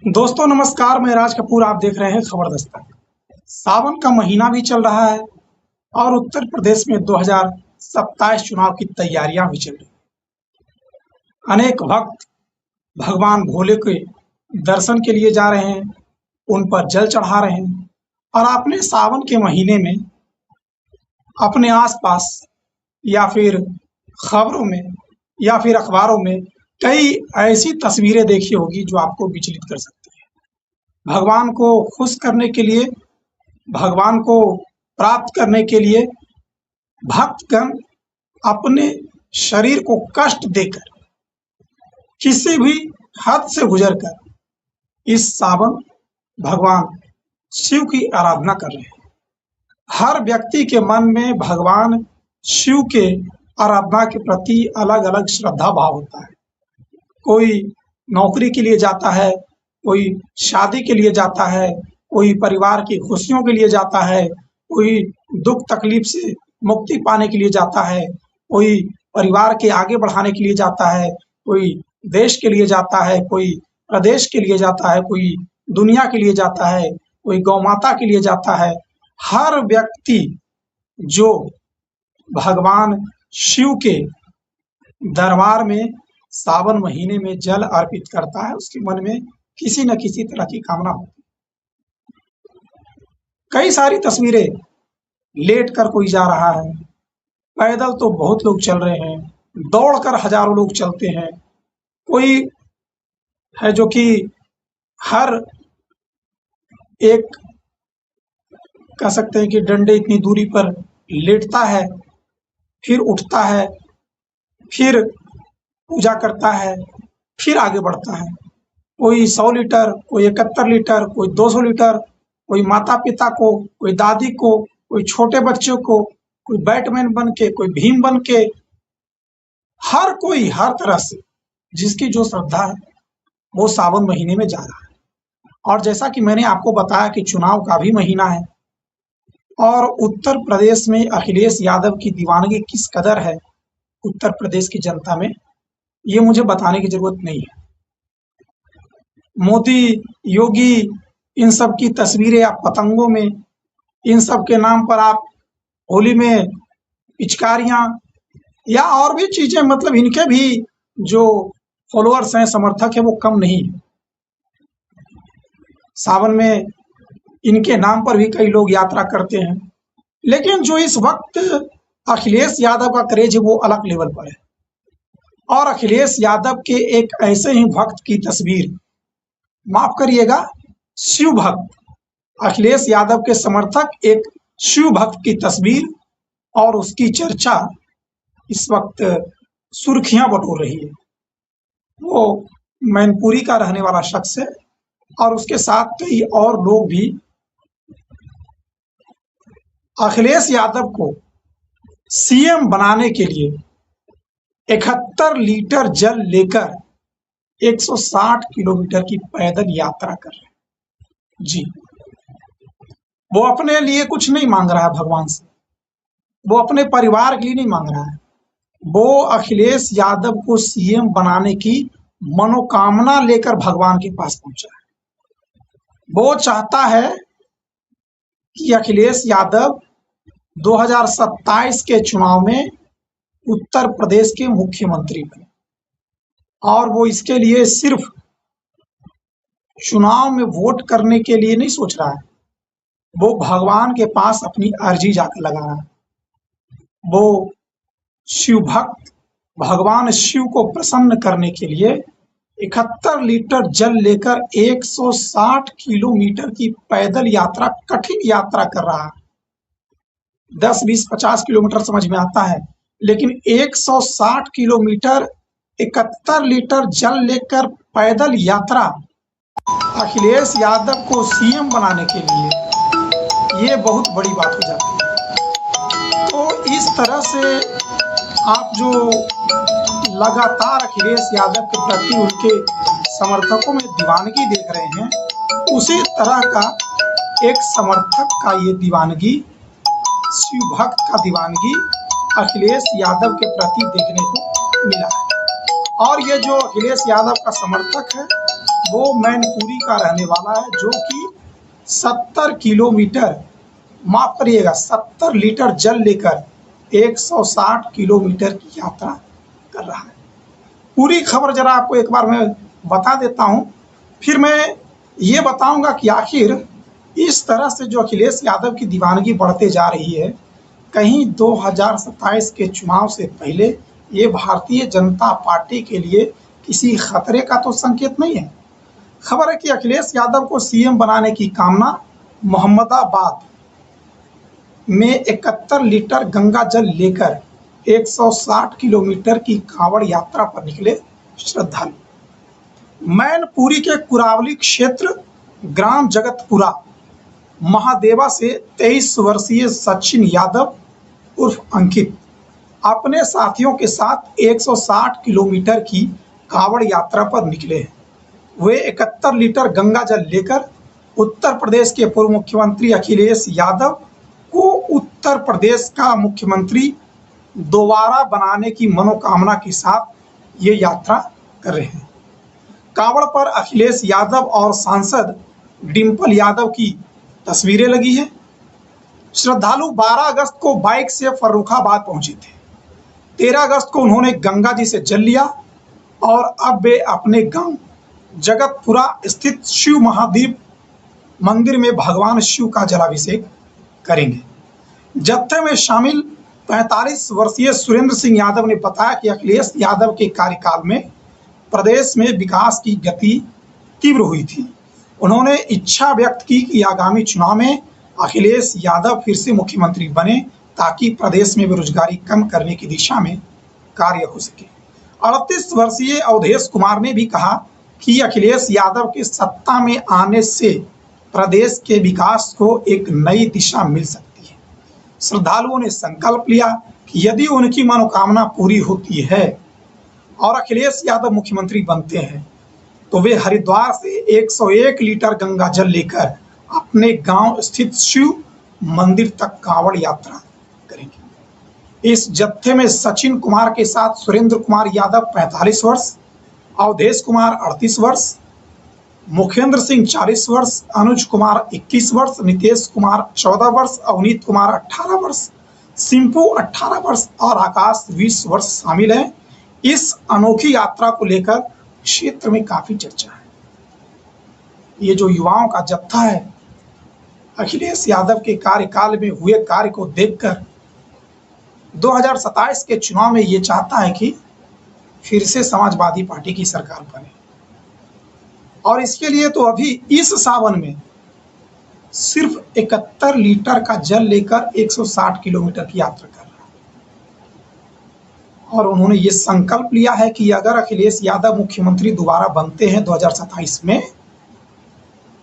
दोस्तों नमस्कार, मैं राज कपूर। आप देख रहे हैं खबर दस्तक। सावन का महीना भी चल रहा है और उत्तर प्रदेश में 2027 चुनाव की तैयारियां भी चल रही हैं। अनेक भक्त भगवान भोले के दर्शन के लिए जा रहे हैं, उन पर जल चढ़ा रहे हैं और आपने सावन के महीने में अपने आसपास या फिर खबरों में या फिर अखबारों में कई ऐसी तस्वीरें देखी होगी जो आपको विचलित कर सकती है। भगवान को खुश करने के लिए, भगवान को प्राप्त करने के लिए भक्तगण अपने शरीर को कष्ट देकर, किसी भी हद से गुजरकर इस सावन भगवान शिव की आराधना कर रहे हैं। हर व्यक्ति के मन में भगवान शिव के आराधना के प्रति अलग अलग श्रद्धा भाव होता है। कोई नौकरी के लिए जाता है, कोई शादी के लिए जाता है, कोई परिवार की खुशियों के लिए जाता है, कोई दुख तकलीफ से मुक्ति पाने के लिए जाता है, कोई परिवार के आगे बढ़ाने के लिए जाता है, कोई देश के लिए जाता है, कोई प्रदेश के लिए जाता है, कोई दुनिया के लिए जाता है, कोई गौ माता के लिए जाता है। हर व्यक्ति जो भगवान शिव के दरबार में सावन महीने में जल अर्पित करता है, उसके मन में किसी न किसी तरह की कामना होती है। कई सारी तस्वीरें, लेट कर कोई जा रहा है, पैदल तो बहुत लोग चल रहे हैं, दौड़कर हजारों लोग चलते हैं, कोई है जो कि हर एक कह सकते हैं कि डंडे इतनी दूरी पर लेटता है, फिर उठता है, फिर पूजा करता है, फिर आगे बढ़ता है। कोई 100 लीटर, कोई 71 लीटर, कोई 200 लीटर, कोई माता पिता को, कोई दादी को, कोई छोटे बच्चों को, कोई बैटमैन बन के, कोई भीम बन के, हर कोई हर तरह से जिसकी जो श्रद्धा है वो सावन महीने में जा रहा है। और जैसा कि मैंने आपको बताया कि चुनाव का भी महीना है और उत्तर प्रदेश में अखिलेश यादव की दीवानगी किस कदर है उत्तर प्रदेश की जनता में, ये मुझे बताने की जरूरत नहीं है। मोदी, योगी, इन सब की तस्वीरें आप पतंगों में, इन सब के नाम पर आप होली में पिचकारियां या और भी चीजें, मतलब इनके भी जो फॉलोअर्स हैं, समर्थक है, वो कम नहीं है। सावन में इनके नाम पर भी कई लोग यात्रा करते हैं, लेकिन जो इस वक्त अखिलेश यादव का क्रेज है वो अलग लेवल पर है। और अखिलेश यादव के एक ऐसे ही भक्त की तस्वीर, माफ करिएगा, शिव भक्त, अखिलेश यादव के समर्थक एक शिव भक्त की तस्वीर और उसकी चर्चा इस वक्त सुर्खियां बटोर रही है। वो मैनपुरी का रहने वाला शख्स है और उसके साथ कई और लोग भी अखिलेश यादव को सीएम बनाने के लिए 71 लीटर जल लेकर 160 किलोमीटर की पैदल यात्रा कर रहे हैं। जी, वो अपने लिए कुछ नहीं मांग रहा है भगवान से, वो अपने परिवार के लिए नहीं मांग रहा है, वो अखिलेश यादव को सीएम बनाने की मनोकामना लेकर भगवान के पास पहुंचा है। वो चाहता है कि अखिलेश यादव 2027 के चुनाव में उत्तर प्रदेश के मुख्यमंत्री बने और वो इसके लिए सिर्फ चुनाव में वोट करने के लिए नहीं सोच रहा है, वो भगवान के पास अपनी अर्जी जाकर लगा रहा है। वो शिव भक्त भगवान शिव को प्रसन्न करने के लिए 71 लीटर जल लेकर 160 किलोमीटर की पैदल यात्रा, कठिन यात्रा कर रहा है। 10, 20, 50 किलोमीटर समझ में आता है, लेकिन 160 किलोमीटर 71 लीटर जल लेकर पैदल यात्रा अखिलेश यादव को सीएम बनाने के लिए, ये बहुत बड़ी बात हो जाती है। तो इस तरह से आप जो लगातार अखिलेश यादव के प्रति उनके समर्थकों में दीवानगी देख रहे हैं, उसी तरह का एक समर्थक का ये दीवानगी, शिव भक्त का दीवानगी अखिलेश यादव के प्रति देखने को मिला है। और ये जो अखिलेश यादव का समर्थक है, वो मैनपुरी का रहने वाला है, जो कि 70 किलोमीटर, माफ करिएगा 70 लीटर जल लेकर 160 किलोमीटर की यात्रा कर रहा है। पूरी खबर जरा आपको एक बार मैं बता देता हूं, फिर मैं ये बताऊंगा कि आखिर इस तरह से जो अखिलेश यादव की दीवानगी बढ़ते जा रही है, कहीं 2027 के चुनाव से पहले ये भारतीय जनता पार्टी के लिए किसी खतरे का तो संकेत नहीं है। खबर है कि अखिलेश यादव को सीएम बनाने की कामना मोहम्मदाबाद में 71 लीटर गंगा जल लेकर 160 किलोमीटर की कांवड़ यात्रा पर निकले श्रद्धालु। मैनपुरी के कुरावली क्षेत्र ग्राम जगतपुरा महादेवा से 23 वर्षीय सचिन यादव उर्फ अंकित अपने साथियों के साथ 160 किलोमीटर की कांवड़ यात्रा पर निकले हैं। वे 71 लीटर गंगा जल लेकर उत्तर प्रदेश के पूर्व मुख्यमंत्री अखिलेश यादव को उत्तर प्रदेश का मुख्यमंत्री दोबारा बनाने की मनोकामना के साथ ये यात्रा कर रहे हैं। कांवड़ पर अखिलेश यादव और सांसद डिंपल यादव की तस्वीरें लगी हैं। श्रद्धालु 12 अगस्त को बाइक से फर्रुखाबाद पहुंचे थे। 13 अगस्त को उन्होंने गंगा जी से जल लिया और अब वे अपने गांव जगतपुरा स्थित शिव महादेव मंदिर में भगवान शिव का जलाभिषेक करेंगे। जत्थे में शामिल 45 वर्षीय सुरेंद्र सिंह यादव ने बताया कि अखिलेश यादव के कार्यकाल में प्रदेश में विकास की गति तीव्र हुई थी। उन्होंने इच्छा व्यक्त की कि आगामी चुनाव में अखिलेश यादव फिर से मुख्यमंत्री बने, ताकि प्रदेश में बेरोजगारी कम करने की दिशा में कार्य हो सके। 38 वर्षीय अवधेश कुमार ने भी कहा कि अखिलेश यादव के सत्ता में आने से प्रदेश के विकास को एक नई दिशा मिल सकती है। श्रद्धालुओं ने संकल्प लिया कि यदि उनकी मनोकामना पूरी होती है और अखिलेश यादव मुख्यमंत्री बनते हैं, तो वे हरिद्वार से 101 लीटर गंगा जल लेकर अपने गांव स्थित शिव मंदिर तक कांवड़ यात्रा करेंगे। इस जत्थे में सचिन कुमार के साथ सुरेंद्र कुमार यादव 45 वर्ष, अवधेश कुमार 38 वर्ष, मुखेंद्र सिंह 40 वर्ष, अनुज कुमार 21 वर्ष, नितेश कुमार 14 वर्ष, अवनीत कुमार 18 वर्ष, सिंपू 18 वर्ष और आकाश 20 वर्ष शामिल हैं। इस अनोखी यात्रा को लेकर क्षेत्र में काफी चर्चा है। ये जो युवाओं का जत्था है, अखिलेश यादव के कार्यकाल में हुए कार्य को देखकर 2027 के चुनाव में ये चाहता है कि फिर से समाजवादी पार्टी की सरकार बने, और इसके लिए तो अभी इस सावन में सिर्फ 71 लीटर का जल लेकर 160 किलोमीटर की यात्रा कर रहा है। और उन्होंने ये संकल्प लिया है कि अगर अखिलेश यादव मुख्यमंत्री दोबारा बनते हैं 2027 में,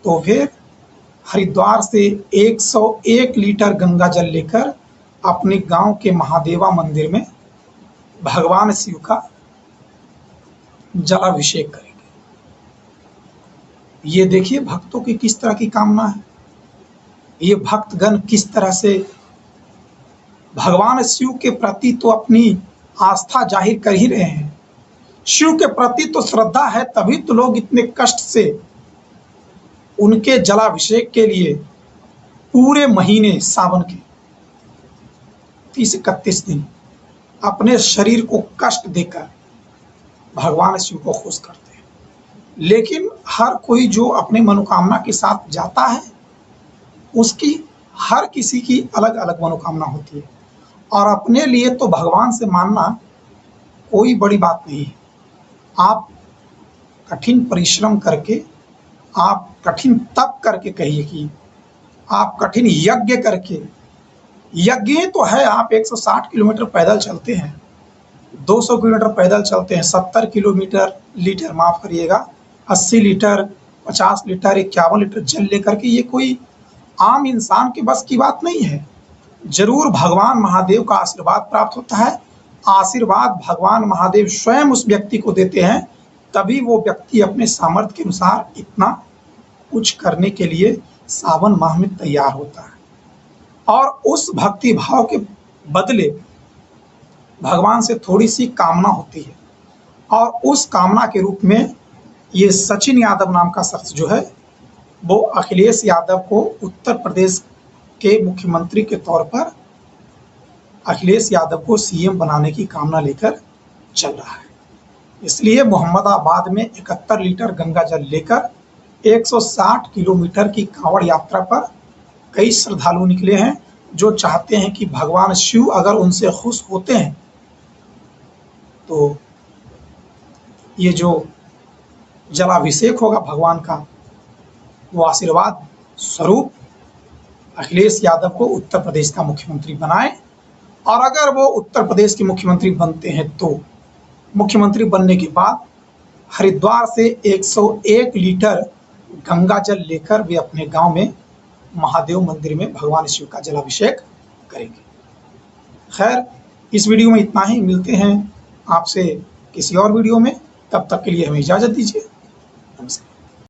तो फिर हरिद्वार से 101 लीटर गंगा जल लेकर अपने गांव के महादेवा मंदिर में भगवान शिव का जलाभिषेक करेंगे। ये देखिए भक्तों की किस तरह की कामना है। ये भक्तगण किस तरह से भगवान शिव के प्रति तो अपनी आस्था जाहिर कर ही रहे हैं। शिव के प्रति तो श्रद्धा है, तभी तो लोग इतने कष्ट से उनके जलाभिषेक के लिए पूरे महीने सावन के 30-31 दिन अपने शरीर को कष्ट देकर भगवान शिव को खुश करते हैं। लेकिन हर कोई जो अपने मनोकामना के साथ जाता है, उसकी हर किसी की अलग अलग मनोकामना होती है, और अपने लिए तो भगवान से मानना कोई बड़ी बात नहीं है। आप कठिन परिश्रम करके, आप कठिन तप करके, कहिए कि आप कठिन यज्ञ करके, यज्ञ तो है, आप 160 किलोमीटर पैदल चलते हैं, 200 किलोमीटर पैदल चलते हैं, 70 लीटर माफ करिएगा 80 लीटर, 50 लीटर, 51 लीटर जल लेकर के, ये कोई आम इंसान के बस की बात नहीं है। जरूर भगवान महादेव का आशीर्वाद प्राप्त होता है। आशीर्वाद भगवान महादेव स्वयं उस व्यक्ति को देते हैं, तभी वो व्यक्ति अपने सामर्थ्य के अनुसार इतना कुछ करने के लिए सावन माह में तैयार होता है। और उस भक्ति भाव के बदले भगवान से थोड़ी सी कामना होती है, और उस कामना के रूप में ये सचिन यादव नाम का शख्स जो है वो अखिलेश यादव को उत्तर प्रदेश के मुख्यमंत्री के तौर पर अखिलेश यादव को सीएम बनाने की कामना लेकर चल रहा है। इसलिए मोहम्मदाबाद में 71 लीटर गंगा जल लेकर 160 किलोमीटर की कांवड़ यात्रा पर कई श्रद्धालु निकले हैं, जो चाहते हैं कि भगवान शिव अगर उनसे खुश होते हैं तो ये जो जलाभिषेक होगा भगवान का, वो आशीर्वाद स्वरूप अखिलेश यादव को उत्तर प्रदेश का मुख्यमंत्री बनाए। और अगर वो उत्तर प्रदेश के मुख्यमंत्री बनते हैं तो मुख्यमंत्री बनने के बाद हरिद्वार से 101 लीटर गंगा जल लेकर वे अपने गांव में महादेव मंदिर में भगवान शिव का जलाभिषेक करेंगे। खैर, इस वीडियो में इतना ही। मिलते हैं आपसे किसी और वीडियो में, तब तक के लिए हमें इजाज़त दीजिए। नमस्कार।